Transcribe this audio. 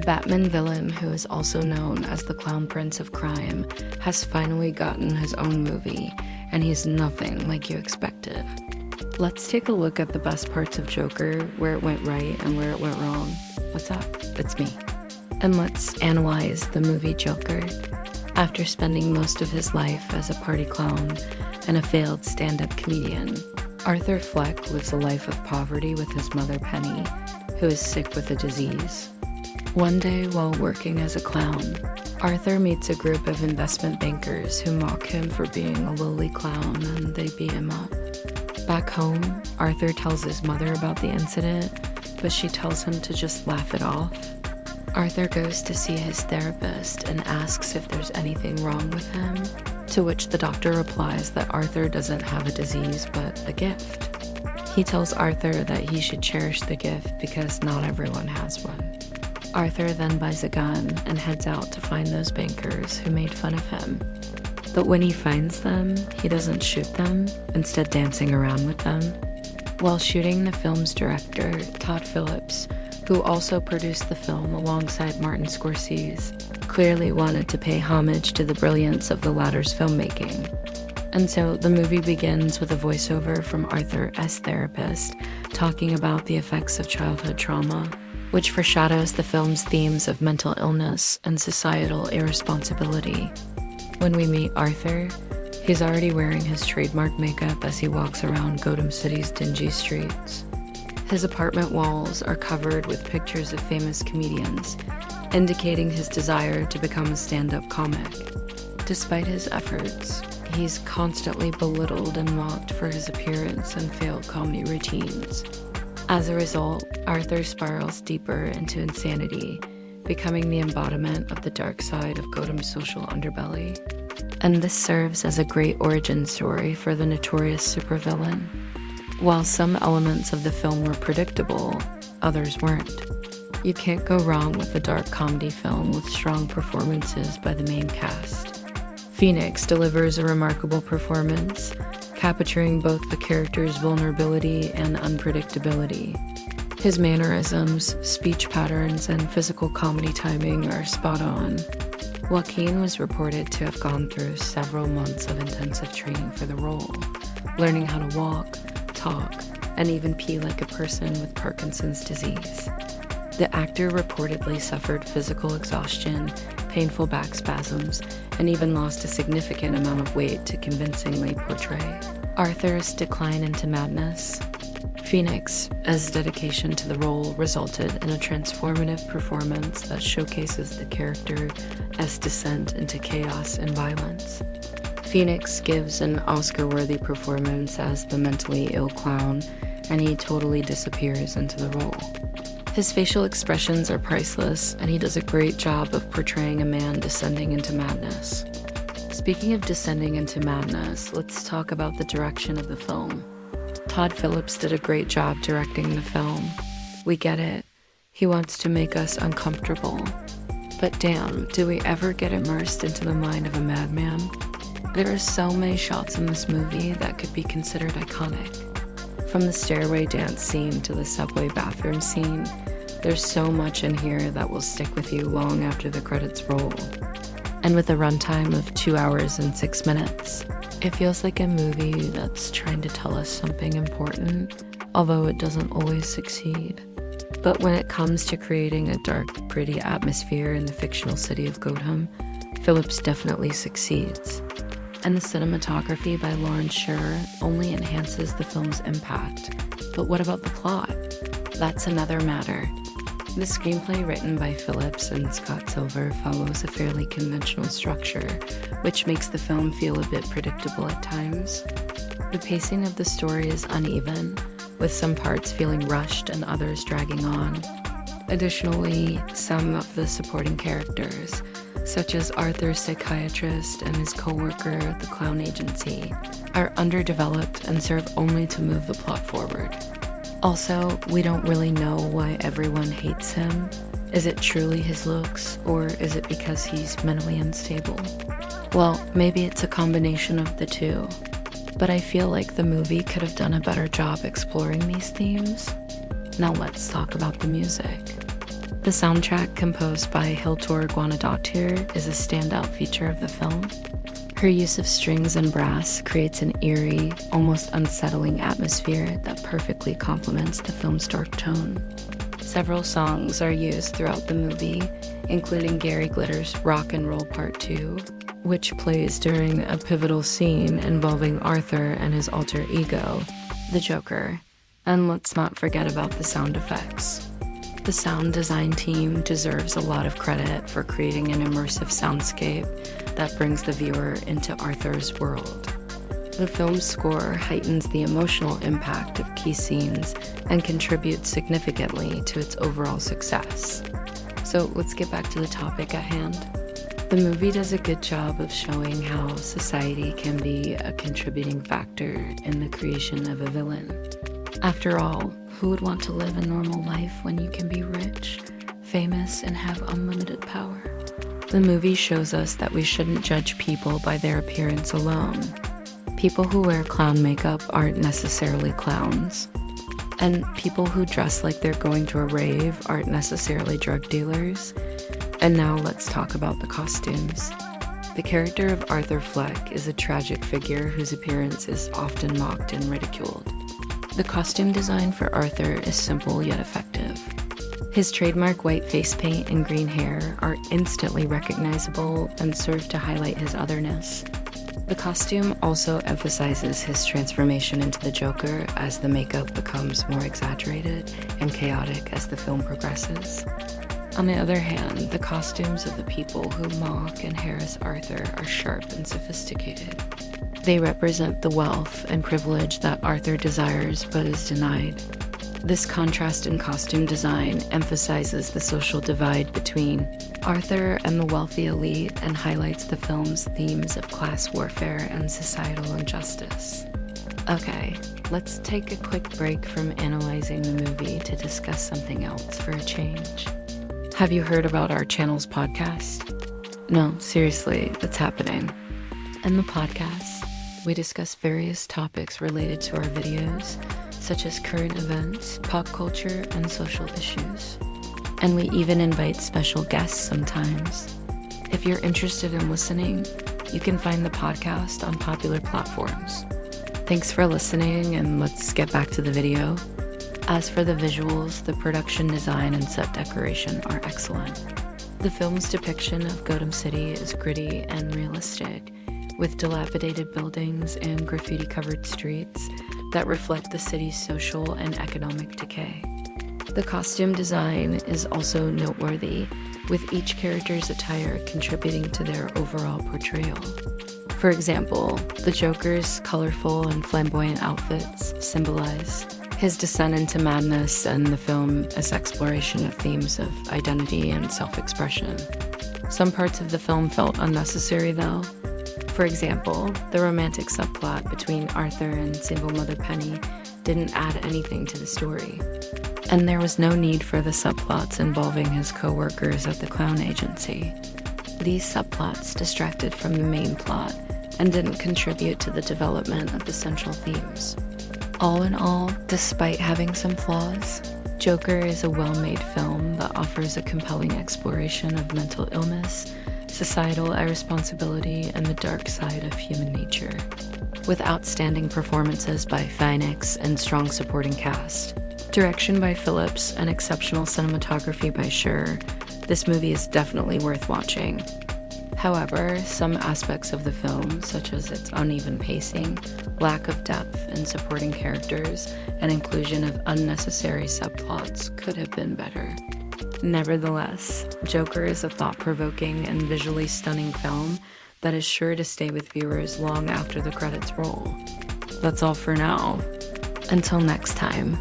The Batman villain, who is also known as the Clown Prince of Crime, has finally gotten his own movie, and he's nothing like you expected. Let's take a look at the best parts of Joker, where it went right and where it went wrong. What's up? It's me. And let's analyze the movie Joker. After spending most of his life as a party clown and a failed stand-up comedian, Arthur Fleck lives a life of poverty with his mother Penny, who is sick with a disease. One day, while working as a clown, Arthur meets a group of investment bankers who mock him for being a lowly clown, and they beat him up. Back home, Arthur tells his mother about the incident, but she tells him to just laugh it off. Arthur goes to see his therapist and asks if there's anything wrong with him, to which the doctor replies that Arthur doesn't have a disease but a gift. He tells Arthur that he should cherish the gift because not everyone has one. Arthur then buys a gun and heads out to find those bankers who made fun of him. But when he finds them, he doesn't shoot them, instead dancing around with them. While shooting, the film's director, Todd Phillips, who also produced the film alongside Martin Scorsese, clearly wanted to pay homage to the brilliance of the latter's filmmaking. And so the movie begins with a voiceover from Arthur as therapist, talking about the effects of childhood trauma, which foreshadows the film's themes of mental illness and societal irresponsibility. When we meet Arthur, he's already wearing his trademark makeup as he walks around Gotham City's dingy streets. His apartment walls are covered with pictures of famous comedians, indicating his desire to become a stand-up comic. Despite his efforts, he's constantly belittled and mocked for his appearance and failed comedy routines. As a result, Arthur spirals deeper into insanity, becoming the embodiment of the dark side of Gotham's social underbelly. And this serves as a great origin story for the notorious supervillain. While some elements of the film were predictable, others weren't. You can't go wrong with a dark comedy film with strong performances by the main cast. Phoenix delivers a remarkable performance, capturing both the character's vulnerability and unpredictability. His mannerisms, speech patterns, and physical comedy timing are spot on. Joaquin was reported to have gone through several months of intensive training for the role, learning how to walk, talk, and even pee like a person with Parkinson's disease. The actor reportedly suffered physical exhaustion, painful back spasms, and even lost a significant amount of weight to convincingly portray Arthur's decline into madness. Phoenix, as dedication to the role, resulted in a transformative performance that showcases the character as descent into chaos and violence. Phoenix gives an Oscar-worthy performance as the mentally ill clown, and he totally disappears into the role. His facial expressions are priceless, and he does a great job of portraying a man descending into madness. Speaking of descending into madness, let's talk about the direction of the film. Todd Phillips did a great job directing the film. We get it. He wants to make us uncomfortable. But damn, do we ever get immersed into the mind of a madman? There are so many shots in this movie that could be considered iconic. From the stairway dance scene to the subway bathroom scene, there's so much in here that will stick with you long after the credits roll. And with a runtime of 2 hours and 6 minutes, it feels like a movie that's trying to tell us something important, although it doesn't always succeed. But when it comes to creating a dark, gritty atmosphere in the fictional city of Gotham, Phillips definitely succeeds. And the cinematography by Lawrence Sher only enhances the film's impact. But what about the plot? That's another matter. The screenplay written by Phillips and Scott Silver follows a fairly conventional structure, which makes the film feel a bit predictable at times. The pacing of the story is uneven, with some parts feeling rushed and others dragging on. Additionally, some of the supporting characters, such as Arthur's psychiatrist and his co-worker at the clown agency, are underdeveloped and serve only to move the plot forward. Also, we don't really know why everyone hates him. Is it truly his looks, or is it because he's mentally unstable? Well, maybe it's a combination of the two, but I feel like the movie could have done a better job exploring these themes. Now let's talk about the music. The soundtrack, composed by Hildur Guðnadóttir, is a standout feature of the film. Her use of strings and brass creates an eerie, almost unsettling atmosphere that perfectly complements the film's dark tone. Several songs are used throughout the movie, including Gary Glitter's Rock and Roll Part 2, which plays during a pivotal scene involving Arthur and his alter ego, the Joker. And let's not forget about the sound effects. The sound design team deserves a lot of credit for creating an immersive soundscape that brings the viewer into Arthur's world. The film's score heightens the emotional impact of key scenes and contributes significantly to its overall success. So let's get back to the topic at hand. The movie does a good job of showing how society can be a contributing factor in the creation of a villain. After all, who would want to live a normal life when you can be rich, famous, and have unlimited power? The movie shows us that we shouldn't judge people by their appearance alone. People who wear clown makeup aren't necessarily clowns. And people who dress like they're going to a rave aren't necessarily drug dealers. And now let's talk about the costumes. The character of Arthur Fleck is a tragic figure whose appearance is often mocked and ridiculed. The costume design for Arthur is simple yet effective. His trademark white face paint and green hair are instantly recognizable and serve to highlight his otherness. The costume also emphasizes his transformation into the Joker as the makeup becomes more exaggerated and chaotic as the film progresses. On the other hand, the costumes of the people who mock and harass Arthur are sharp and sophisticated. They represent the wealth and privilege that Arthur desires but is denied. This contrast in costume design emphasizes the social divide between Arthur and the wealthy elite and highlights the film's themes of class warfare and societal injustice. Okay, let's take a quick break from analyzing the movie to discuss something else for a change. Have you heard about our channel's podcast? No, seriously, it's happening. In the podcast, we discuss various topics related to our videos, such as current events, pop culture, and social issues. And we even invite special guests sometimes. If you're interested in listening, you can find the podcast on popular platforms. Thanks for listening, and let's get back to the video. As for the visuals, the production design and set decoration are excellent. The film's depiction of Gotham City is gritty and realistic, with dilapidated buildings and graffiti-covered streets that reflect the city's social and economic decay. The costume design is also noteworthy, with each character's attire contributing to their overall portrayal. For example, the Joker's colorful and flamboyant outfits symbolize his descent into madness, and the film's exploration of themes of identity and self-expression. Some parts of the film felt unnecessary, though. For example, the romantic subplot between Arthur and single mother Penny didn't add anything to the story. And there was no need for the subplots involving his co-workers at the clown agency. These subplots distracted from the main plot and didn't contribute to the development of the central themes. All in all, despite having some flaws, Joker is a well-made film that offers a compelling exploration of mental illness, societal irresponsibility, and the dark side of human nature. With outstanding performances by Phoenix and strong supporting cast, direction by Phillips, and exceptional cinematography by Schur, this movie is definitely worth watching. However, some aspects of the film, such as its uneven pacing, lack of depth in supporting characters, and inclusion of unnecessary subplots, could have been better. Nevertheless, Joker is a thought-provoking and visually stunning film that is sure to stay with viewers long after the credits roll. That's all for now. Until next time.